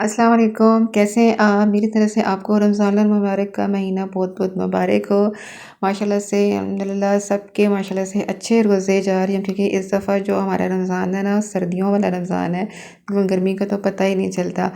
अस्सलाम वालेकुम, कैसे हैं आप? मेरी तरफ से आपको रमज़ान मुबारक का महीना बहुत बहुत मुबारक हो। माशाल्लाह से अल्हम्दुलिल्लाह सबके माशाल्लाह से अच्छे रोज़े जा रहे हैं, क्योंकि इस दफ़ा जो हमारा रमज़ान है ना, सर्दियों वाला रमज़ान है, गर्मी का तो पता ही नहीं चलता।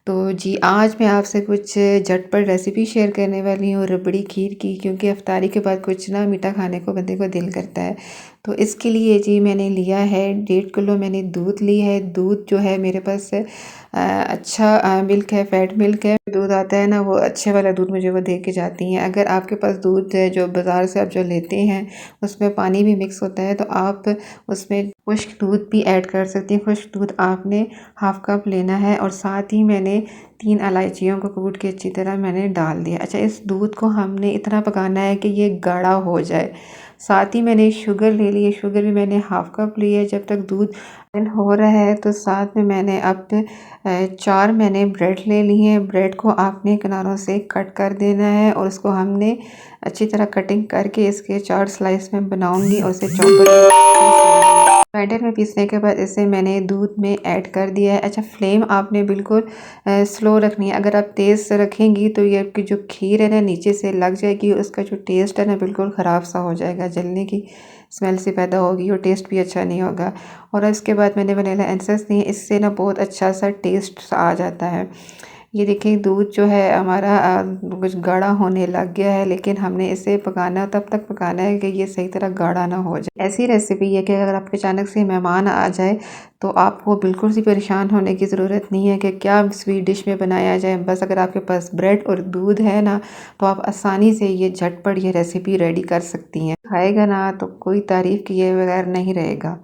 तो जी, आज मैं आपसे कुछ झटपट रेसिपी शेयर करने वाली हूँ रबड़ी खीर की, क्योंकि इफ्तारी के बाद कुछ ना मीठा खाने को बंदे को दिल करता है। तो इसके लिए जी मैंने लिया है 1.5 किलो मैंने दूध ली है। दूध जो है मेरे पास अच्छा मिल्क है, फैट मिल्क है। दूध आता है ना, वो अच्छे वाला दूध मुझे वो दे के जाती हैं। अगर आपके पास दूध है जो बाज़ार से आप जो लेते हैं उसमें पानी भी मिक्स होता है, तो आप उसमें खुश्क दूध भी ऐड कर सकती हैं। खुश्क दूध आपने हाफ़ कप लेना है, और साथ ही मैंने 3 इलायचियों को कूट के अच्छी तरह मैंने डाल दिया। अच्छा, इस दूध को हमने इतना पकाना है कि ये गाढ़ा हो जाए। साथ ही मैंने शुगर ले ली है, शुगर भी मैंने हाफ़ कप ली है। जब तक दूध हो रहा है तो साथ में मैंने अब 4 मैंने ब्रेड ले ली हैं। ब्रेड को आपने किनारों से कट कर देना है, और उसको हमने अच्छी तरह कटिंग करके इसके 4 स्लाइस में बनाऊंगी, और इसे चॉपर ग्राइंडर में पीसने के बाद इसे मैंने दूध में ऐड कर दिया है। अच्छा, फ्लेम आपने बिल्कुल स्लो रखनी है। अगर आप तेज़ से रखेंगी तो ये आपकी जो खीर है ना नीचे से लग जाएगी, उसका जो टेस्ट है ना बिल्कुल ख़राब सा हो जाएगा, जलने की स्मेल से पैदा होगी, और टेस्ट भी अच्छा नहीं होगा। और इसके बाद मैंने वनीला एसेंस दी, इससे ना बहुत अच्छा सा टेस्ट आ जाता है। ये देखिए, दूध जो है हमारा कुछ गाढ़ा होने लग गया है, लेकिन हमने इसे पकाना तब तक पकाना है कि ये सही तरह गाढ़ा ना हो जाए। ऐसी रेसिपी है कि अगर आपके अचानक से मेहमान आ जाए तो आपको बिल्कुल सी परेशान होने की ज़रूरत नहीं है कि क्या स्वीट डिश में बनाया जाए। बस अगर आपके पास ब्रेड और दूध है ना, तो आप आसानी से ये झटपट ये रेसिपी रेडी कर सकती हैं। खाएगा ना तो कोई तारीफ़ किए बगैर नहीं रहेगा।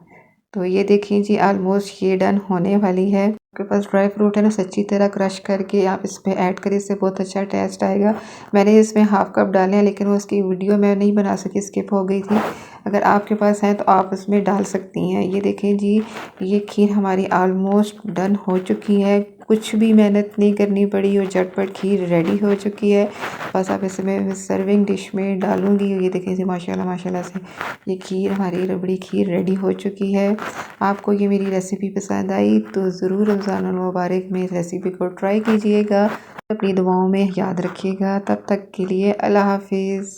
तो ये देखिए जी, ऑलमोस्ट ये डन होने वाली है। आपके पास ड्राई फ्रूट है ना, सच्ची तरह क्रश करके आप इसमें ऐड करिए, इससे बहुत अच्छा टेस्ट आएगा। मैंने इसमें हाफ़ कप डाले हैं, लेकिन वो उसकी वीडियो मैं नहीं बना सकी, स्किप हो गई थी। अगर आपके पास है तो आप उसमें डाल सकती हैं। ये देखें जी, ये खीर हमारी ऑलमोस्ट डन हो चुकी है। कुछ भी मेहनत नहीं करनी पड़ी और झटपट खीर रेडी हो चुकी है। बस आप इसमें सर्विंग डिश में डालूंगी। ये देखें जी, माशाल्लाह माशाल्लाह से ये खीर हमारी रबड़ी खीर रेडी हो चुकी है। आपको ये मेरी रेसिपी पसंद आई तो ज़रूर रमज़ान मुबारक में इस रेसिपी को ट्राई कीजिएगा। अपनी दुआओं में याद रखिएगा। तब तक के लिए अल्लाह हाफिज़।